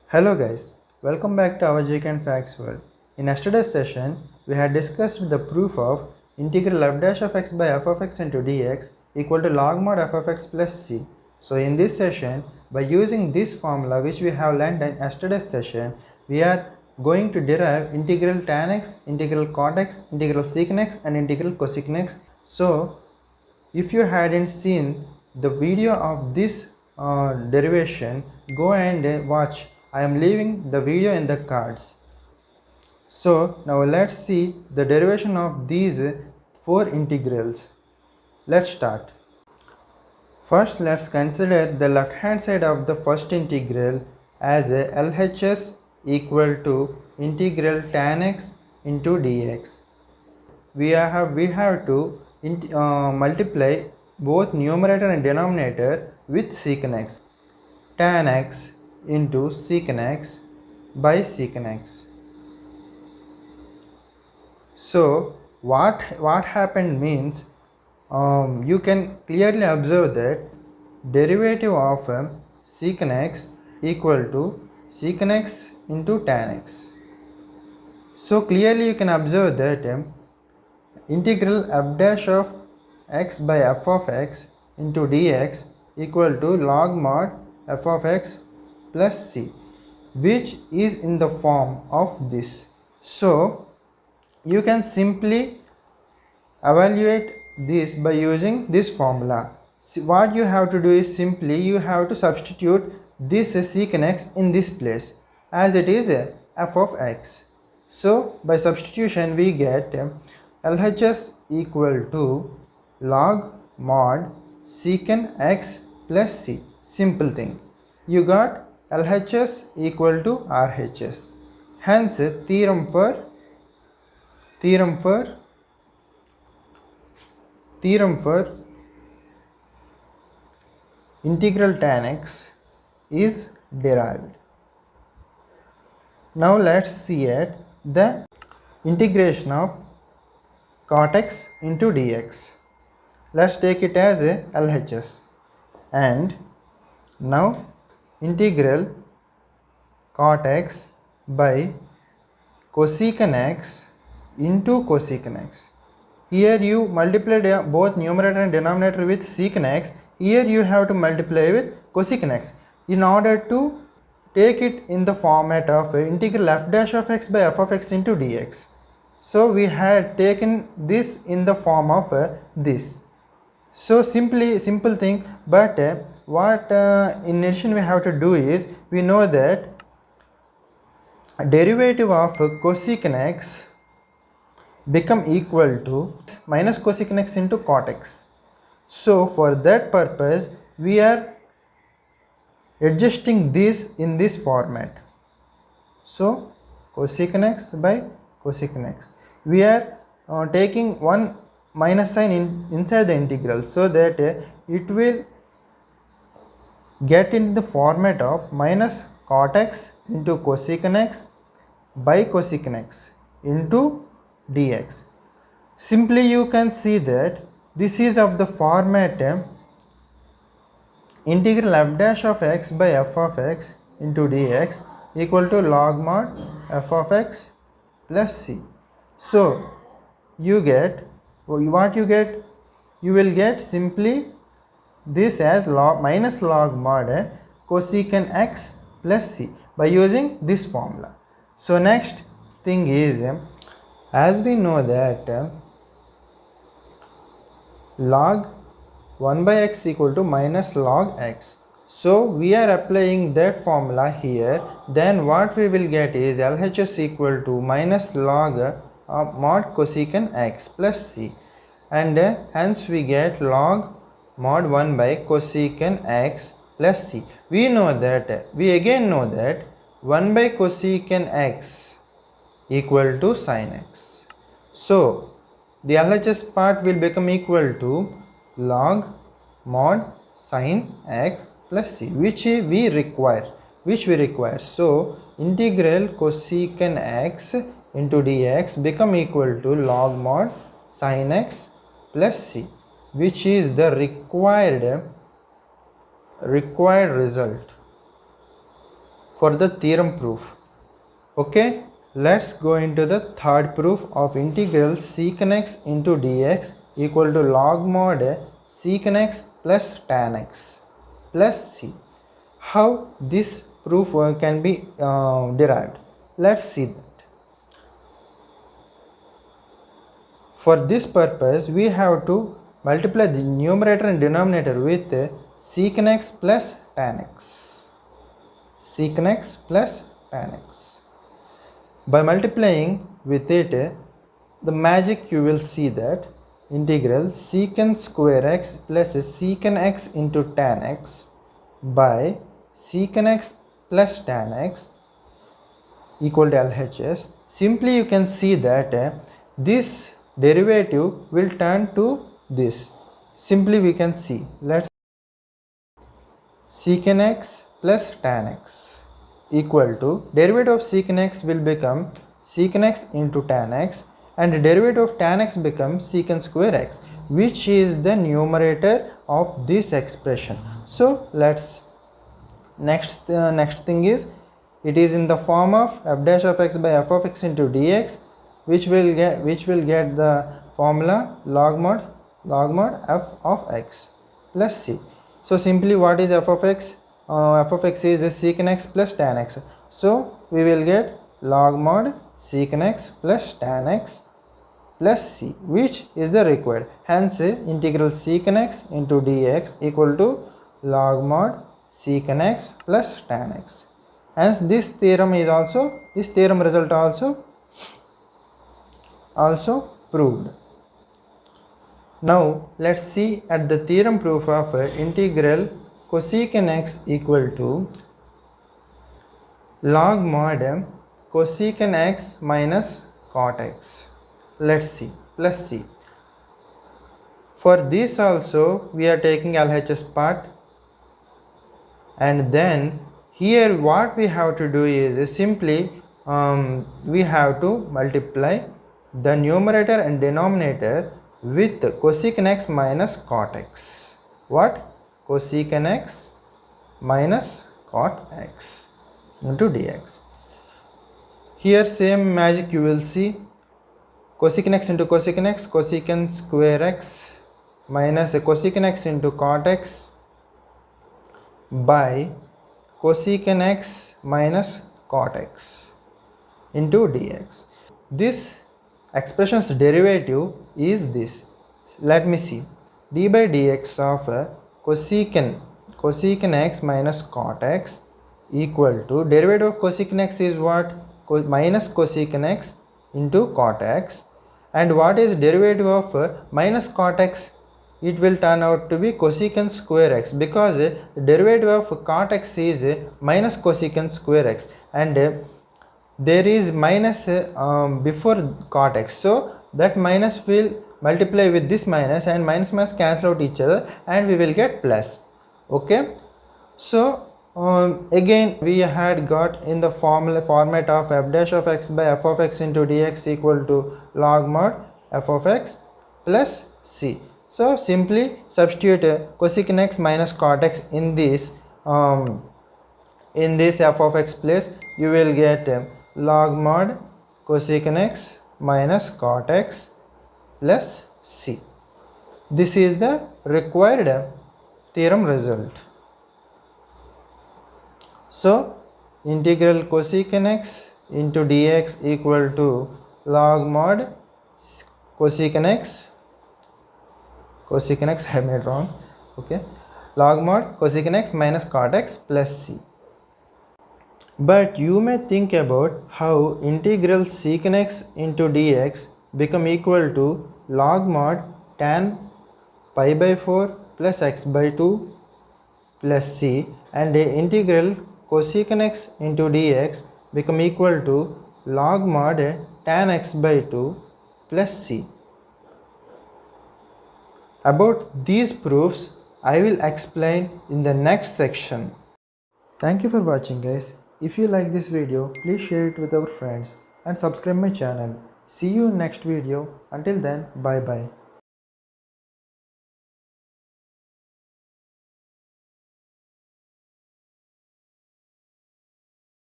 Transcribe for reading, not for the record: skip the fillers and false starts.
Hello guys, welcome back to our GK and Facts world. In yesterday's session, we had discussed the proof of integral f dash of x by f of x into dx equal to log mod f of x plus c. So in this session, by using this formula which we have learned in yesterday's session, we are going to derive integral tan x, integral cot x, integral secant x and integral cosecant x. So if you hadn't seen the video of this derivation, go and watch. I am leaving the video in the cards. So now let's see the derivation of these four integrals. Let's start. First, let's consider the left hand side of the first integral as a LHS equal to integral tan x into dx. We have to multiply both numerator and denominator with secant x. Tan x into secant x by secant x. So what happened means, you can clearly observe that derivative of secant x equal to secant x into tan x. So clearly you can observe that integral f dash of x by f of x into dx equal to log mod f of x plus c, which is in the form of this. So you can simply evaluate this by using this formula. What you have to do is simply you have to substitute this secant x in this place as it is f of x. So by substitution we get LHS equal to log mod secant x plus c. Simple thing. You got LHS equal to RHS. Hence theorem for integral tan x is derived. Now let's see at the integration of cot x into dx. Let's take it as a LHS, and now integral cot x by cosecant x into cosecant x. Here you multiply both numerator and denominator with secant x. Here you have to multiply with cosecant x in order to take it in the format of integral f dash of x by f of x into dx. So we had taken this in the form of this. So simple thing, but what in addition we have to do is, we know that derivative of cosecant x become equal to minus cosecant x into cot x. So for that purpose we are adjusting this in this format. So cosecant x by cosecant x, we are taking one minus sign inside the integral, so that it will get in the format of minus cot x into cosecant x by cosecant x into dx. Simply you can see that this is of the format integral f dash of x by f of x into dx equal to log mod f of x plus c. So you get what you get, you will get simply this as minus log mod cosecant x plus c by using this formula. So next thing is, as we know that log 1 by x equal to minus log x, so we are applying that formula here. Then what we will get is LHS equal to minus log mod cosecant x plus c, and hence we get log mod 1 by cosecant x plus c. We again know that 1 by cosecant x equal to sin x. So the LHS part will become equal to log mod sin x plus c, which we require. So integral cosecant x into dx become equal to log mod sin x plus c, which is the required result. for the theorem proof. Okay, let's go into the third proof of integral secant x into dx equal to log mod secant x plus tan x plus c. How this proof can be derived? Let's see that. For this purpose, we have to multiply the numerator and denominator with secant x plus tan x. Secant x plus tan x. By multiplying with it, the magic you will see that integral secant square x plus secant x into tan x by secant x plus tan x equal to LHS. Simply you can see that this derivative will turn to this. Simply we can see, let's secant x plus tan x equal to derivative of secant x will become secant x into tan x, and derivative of tan x becomes secant square x, which is the numerator of this expression. So let's next thing is, it is in the form of f dash of x by f of x into dx, which will get the formula log mod f of x plus c. So simply what is f of x? F of x is secant x plus tan x. So we will get log mod secant x plus tan x plus c, which is the required. Hence integral secant x into dx equal to log mod secant x plus tan x. Hence this theorem result also proved. Now let's see at the theorem proof of integral cosecant x equal to log mod cosecant x minus cot x. Let's see, plus c. For this also we are taking LHS part, and then here what we have to do is simply we have to multiply the numerator and denominator with cosecant x minus cot x. What? Cosecant x minus cot x into dx. Here same magic you will see. Cosecant x into cosecant x, cosecant square x minus cosecant x into cot x by cosecant x minus cot x into dx. This expression's derivative is this. Let me see. D by dx of cosecant x minus cot x equal to derivative of cosecant x is what? Minus cosecant x into cot x. And what is derivative of minus cot x? It will turn out to be cosecant square x, because the derivative of cot x is minus cosecant square x, and there is minus before cot x, so that minus will multiply with this minus, and minus cancel out each other, and we will get plus. Okay, so again we had got in the format of f dash of x by f of x into dx equal to log mod f of x plus c. So simply substitute cosecant x minus cot x in this f of x place. You will get log mod cosecant x minus cot x plus c. This is the required theorem result. So integral cosecant x into dx equal to log mod cosecant x I made wrong, okay, log mod cosecant x minus cot x plus c. But you may think about how integral secant x into dx become equal to log mod tan pi by 4 plus x by 2 plus c, and integral cosecant x into dx become equal to log mod tan x by 2 plus c. About these proofs I will explain in the next section. Thank you for watching, guys. If you like this video, please share it with our friends and subscribe my channel. See you in next video. Until then, bye bye.